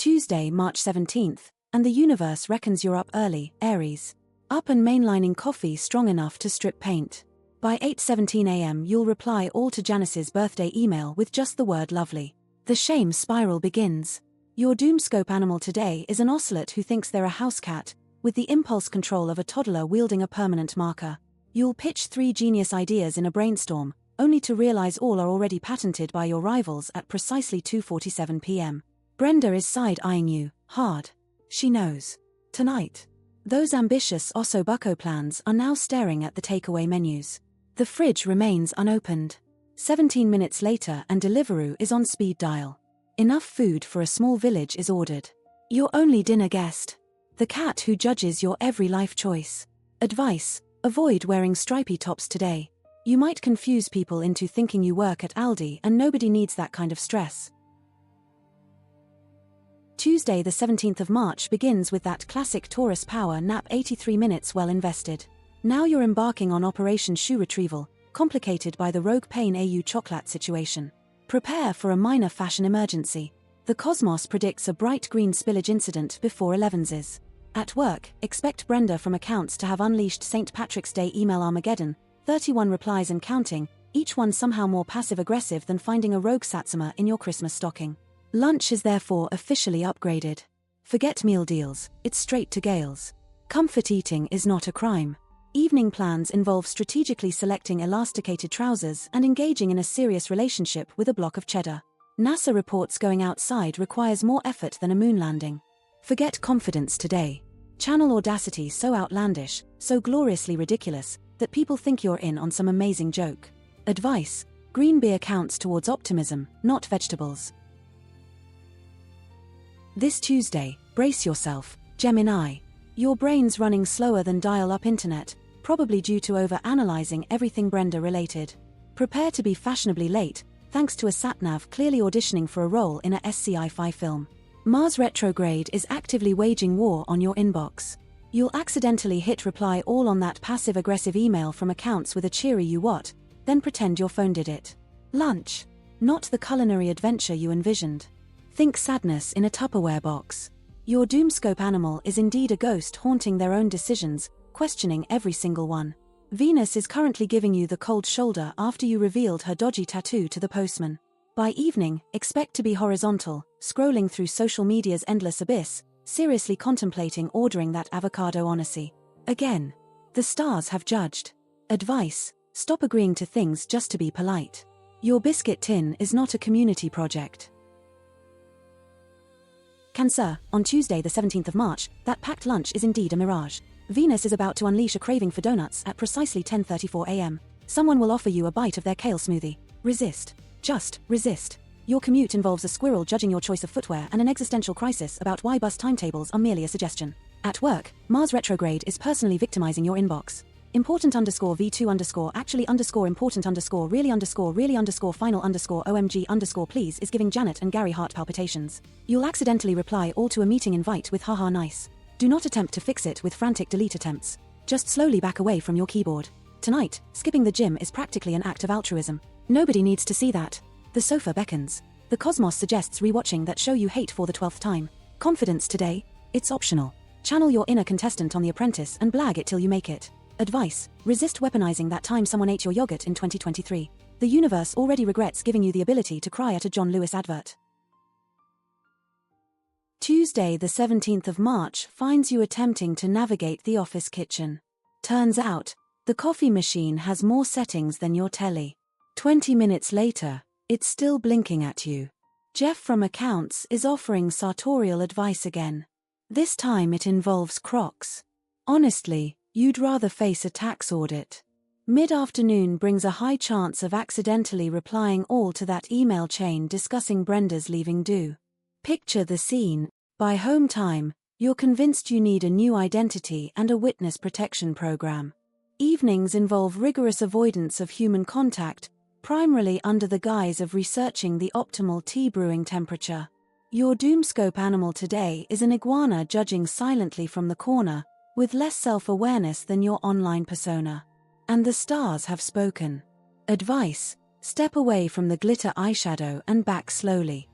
Tuesday, March 17th, and the universe reckons you're up early, Aries. Up and mainlining coffee strong enough to strip paint. By 8:17 a.m. you'll reply all to Janice's birthday email with just the word lovely. The shame spiral begins. Your doomscope animal today is an ocelot who thinks they're a house cat, with the impulse control of a toddler wielding a permanent marker. You'll pitch 3 genius ideas in a brainstorm, only to realize all are already patented by your rivals at precisely 2:47 p.m. Brenda is side-eyeing you, hard. She knows. Tonight. Those ambitious osso-bucco plans are now staring at the takeaway menus. The fridge remains unopened. 17 minutes later and Deliveroo is on speed dial. Enough food for a small village is ordered. Your only dinner guest. The cat who judges your every life choice. Advice: avoid wearing stripy tops today. You might confuse people into thinking you work at Aldi, and nobody needs that kind of stress. Tuesday the 17th of March begins with that classic Taurus power nap, 83 minutes well invested. Now you're embarking on Operation Shoe Retrieval, complicated by the Rogue Pain AU chocolate situation. Prepare for a minor fashion emergency. The cosmos predicts a bright green spillage incident before 11s. At work, expect Brenda from accounts to have unleashed St. Patrick's Day email Armageddon, 31 replies and counting, each one somehow more passive-aggressive than finding a rogue Satsuma in your Christmas stocking. Lunch is therefore officially upgraded. Forget meal deals, it's straight to Gales. Comfort eating is not a crime. Evening plans involve strategically selecting elasticated trousers and engaging in a serious relationship with a block of cheddar. NASA reports going outside requires more effort than a moon landing. Forget confidence today. Channel audacity so outlandish, so gloriously ridiculous, that people think you're in on some amazing joke. Advice: green beer counts towards optimism, not vegetables. This Tuesday, brace yourself, Gemini. Your brain's running slower than dial-up internet, probably due to over-analyzing everything Brenda-related. Prepare to be fashionably late, thanks to a satnav clearly auditioning for a role in a sci-fi film. Mars retrograde is actively waging war on your inbox. You'll accidentally hit reply all on that passive-aggressive email from accounts with a cheery "you what," then pretend your phone did it. Lunch. Not the culinary adventure you envisioned. Think sadness in a Tupperware box. Your doomscope animal is indeed a ghost haunting their own decisions, questioning every single one. Venus is currently giving you the cold shoulder after you revealed her dodgy tattoo to the postman. By evening, expect to be horizontal, scrolling through social media's endless abyss, seriously contemplating ordering that avocado onacy. Again. The stars have judged. Advice: stop agreeing to things just to be polite. Your biscuit tin is not a community project. Cancer, on Tuesday the 17th of March, that packed lunch is indeed a mirage. Venus is about to unleash a craving for donuts at precisely 10:34 a.m. Someone will offer you a bite of their kale smoothie. Resist. Just resist. Your commute involves a squirrel judging your choice of footwear and an existential crisis about why bus timetables are merely a suggestion. At work, Mars retrograde is personally victimizing your inbox. Important _V2 actually important really final OMG please is giving Janet and Gary heart palpitations. You'll accidentally reply all to a meeting invite with haha nice. Do not attempt to fix it with frantic delete attempts. Just slowly back away from your keyboard. Tonight, skipping the gym is practically an act of altruism. Nobody needs to see that. The sofa beckons. The cosmos suggests rewatching that show you hate for the 12th time. Confidence today? It's optional. Channel your inner contestant on The Apprentice and blag it till you make it. Advice: resist weaponizing that time someone ate your yogurt in 2023. The universe already regrets giving you the ability to cry at a John Lewis advert. Tuesday the 17th of March finds you attempting to navigate the office kitchen. Turns out, the coffee machine has more settings than your telly. 20 minutes later, it's still blinking at you. Jeff from accounts is offering sartorial advice again. This time it involves Crocs. Honestly, you'd rather face a tax audit. Mid-afternoon brings a high chance of accidentally replying all to that email chain discussing Brenda's leaving do. Picture the scene. By home time, you're convinced you need a new identity and a witness protection program. Evenings involve rigorous avoidance of human contact, primarily under the guise of researching the optimal tea brewing temperature. Your doomscope animal today is an iguana judging silently from the corner, with less self-awareness than your online persona. And the stars have spoken. Advice: step away from the glitter eyeshadow and back slowly.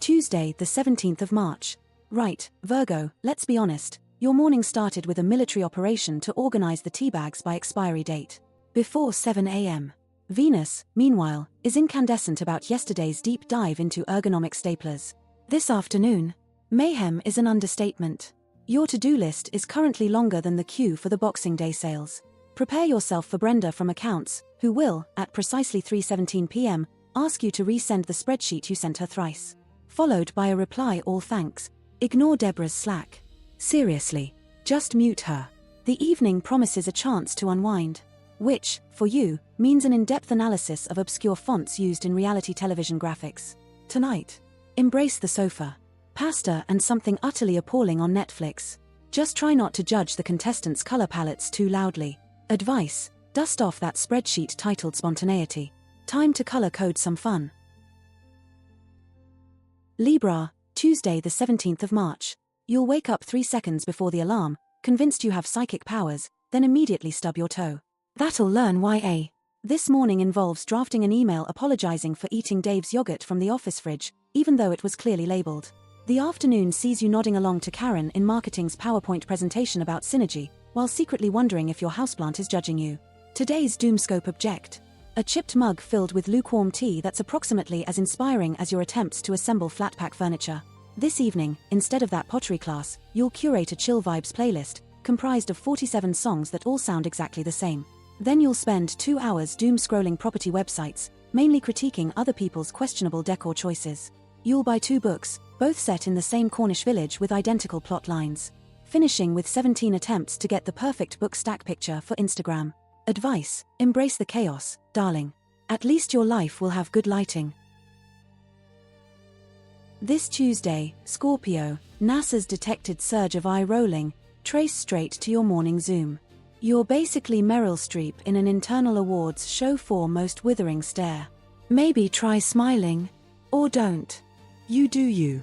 Tuesday, the 17th of March. Right, Virgo, let's be honest. Your morning started with a military operation to organize the teabags by expiry date. Before 7 a.m. Venus, meanwhile, is incandescent about yesterday's deep dive into ergonomic staplers. This afternoon, mayhem is an understatement. Your to-do list is currently longer than the queue for the Boxing Day sales. Prepare yourself for Brenda from accounts, who will, at precisely 3:17 p.m., ask you to resend the spreadsheet you sent her thrice. Followed by a reply all thanks. Ignore Deborah's slack. Seriously, just mute her. The evening promises a chance to unwind. Which, for you, means an in-depth analysis of obscure fonts used in reality television graphics. Tonight, embrace the sofa. Pasta and something utterly appalling on Netflix. Just try not to judge the contestants' color palettes too loudly. Advice: dust off that spreadsheet titled Spontaneity. Time to color code some fun. Libra, Tuesday the 17th of March. You'll wake up 3 seconds before the alarm, convinced you have psychic powers, then immediately stub your toe. That'll learn why. This morning involves drafting an email apologizing for eating Dave's yogurt from the office fridge, even though it was clearly labeled. The afternoon sees you nodding along to Karen in marketing's PowerPoint presentation about synergy, while secretly wondering if your houseplant is judging you. Today's Doomoscope object: a chipped mug filled with lukewarm tea that's approximately as inspiring as your attempts to assemble flat-pack furniture. This evening, instead of that pottery class, you'll curate a chill vibes playlist, comprised of 47 songs that all sound exactly the same. Then you'll spend 2 hours doom-scrolling property websites, mainly critiquing other people's questionable decor choices. You'll buy 2 books, both set in the same Cornish village with identical plot lines. Finishing with 17 attempts to get the perfect book stack picture for Instagram. Advice: embrace the chaos, darling. At least your life will have good lighting. This Tuesday, Scorpio, NASA's detected surge of eye-rolling, trace straight to your morning Zoom. You're basically Meryl Streep in an internal awards show for most withering stare. Maybe try smiling. Or don't. You do you.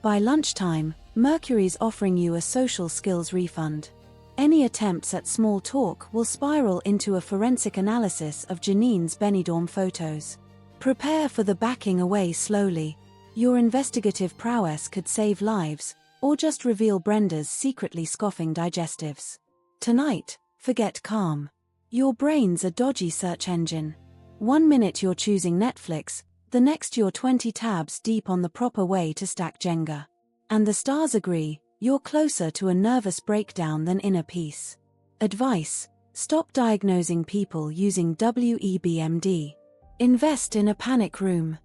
By lunchtime, Mercury's offering you a social skills refund. Any attempts at small talk will spiral into a forensic analysis of Janine's Benidorm photos. Prepare for the backing away slowly. Your investigative prowess could save lives, or just reveal Brenda's secretly scoffing digestives. Tonight, forget calm. Your brain's a dodgy search engine. 1 minute you're choosing Netflix, the next you're 20 tabs deep on the proper way to stack Jenga. And the stars agree, you're closer to a nervous breakdown than inner peace. Advice: stop diagnosing people using WebMD. Invest in a panic room.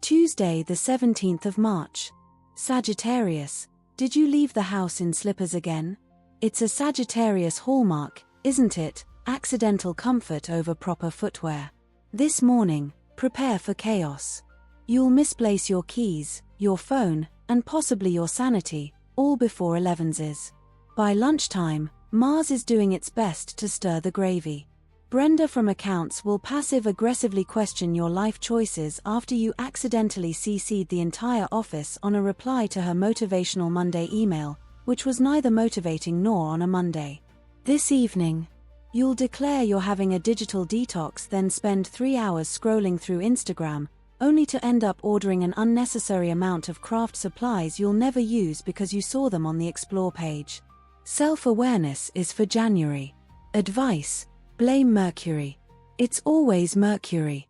Tuesday the 17th of March. Sagittarius, did you leave the house in slippers again? It's a Sagittarius hallmark, isn't it? Accidental comfort over proper footwear. This morning, prepare for chaos. You'll misplace your keys, your phone, and possibly your sanity, all before 11s. By lunchtime, Mars is doing its best to stir the gravy. Brenda from accounts will passive-aggressively question your life choices after you accidentally CC'd the entire office on a reply to her motivational Monday email, which was neither motivating nor on a Monday. This evening, you'll declare you're having a digital detox, then spend 3 hours scrolling through Instagram, only to end up ordering an unnecessary amount of craft supplies you'll never use because you saw them on the Explore page. Self-awareness is for January. Advice: blame Mercury. It's always Mercury.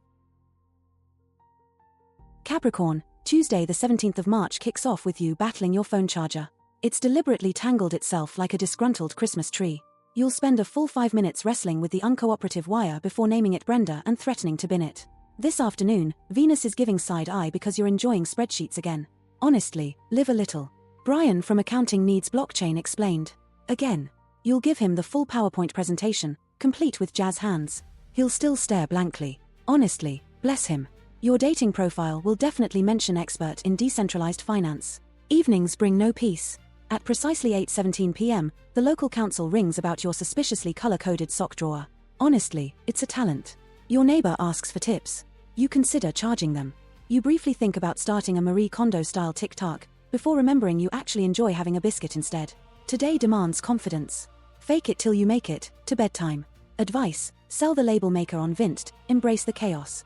Capricorn, Tuesday the 17th of March kicks off with you battling your phone charger. It's deliberately tangled itself like a disgruntled Christmas tree. You'll spend a full 5 minutes wrestling with the uncooperative wire before naming it Brenda and threatening to bin it. This afternoon, Venus is giving side eye because you're enjoying spreadsheets again. Honestly, live a little. Brian from accounting needs blockchain explained. Again. You'll give him the full PowerPoint presentation, complete with jazz hands. He'll still stare blankly. Honestly, bless him. Your dating profile will definitely mention expert in decentralized finance. Evenings bring no peace. At precisely 8:17 p.m., the local council rings about your suspiciously color-coded sock drawer. Honestly, it's a talent. Your neighbor asks for tips. You consider charging them. You briefly think about starting a Marie Kondo-style TikTok, before remembering you actually enjoy having a biscuit instead. Today demands confidence. Fake it till you make it, to bedtime. Advice: sell the label maker on Vinted, embrace the chaos.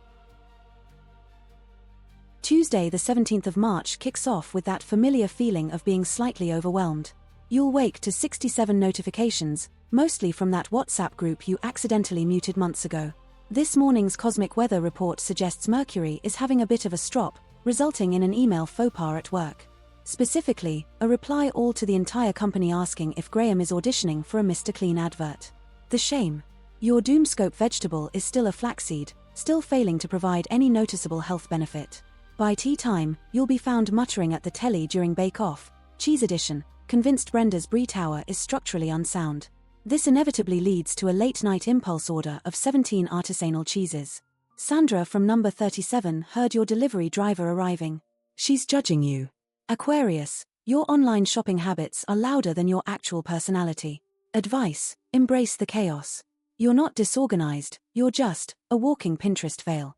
Tuesday the 17th of March kicks off with that familiar feeling of being slightly overwhelmed. You'll wake to 67 notifications, mostly from that WhatsApp group you accidentally muted months ago. This morning's cosmic weather report suggests Mercury is having a bit of a strop, resulting in an email faux pas at work. Specifically, a reply all to the entire company asking if Graham is auditioning for a Mr. Clean advert. The shame. Your Doomscope vegetable is still a flaxseed, still failing to provide any noticeable health benefit. By tea time, you'll be found muttering at the telly during Bake Off, Cheese Edition, convinced Brenda's brie tower is structurally unsound. This inevitably leads to a late-night impulse order of 17 artisanal cheeses. Sandra from number 37 heard your delivery driver arriving. She's judging you. Aquarius, your online shopping habits are louder than your actual personality. Advice: embrace the chaos. You're not disorganized, you're just a walking Pinterest fail.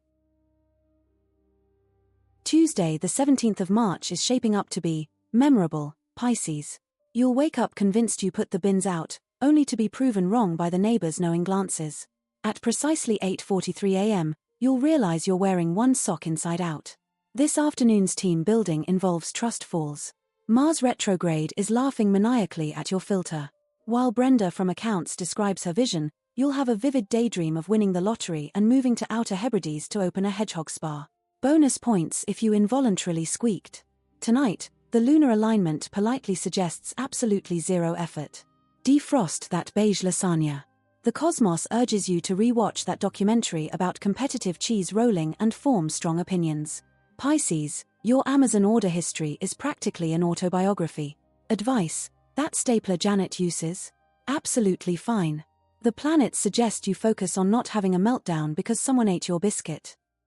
Tuesday the 17th of March is shaping up to be memorable, Pisces. You'll wake up convinced you put the bins out, only to be proven wrong by the neighbors' knowing glances. At precisely 8:43 a.m., you'll realize you're wearing one sock inside out. This afternoon's team building involves trust falls. Mars retrograde is laughing maniacally at your filter. While Brenda from Accounts describes her vision, you'll have a vivid daydream of winning the lottery and moving to Outer Hebrides to open a hedgehog spa. Bonus points if you involuntarily squeaked. Tonight, the lunar alignment politely suggests absolutely zero effort. Defrost that beige lasagna. The cosmos urges you to re-watch that documentary about competitive cheese rolling and form strong opinions. Pisces, your Amazon order history is practically an autobiography. Advice: that stapler Janet uses? Absolutely fine. The planets suggest you focus on not having a meltdown because someone ate your biscuit.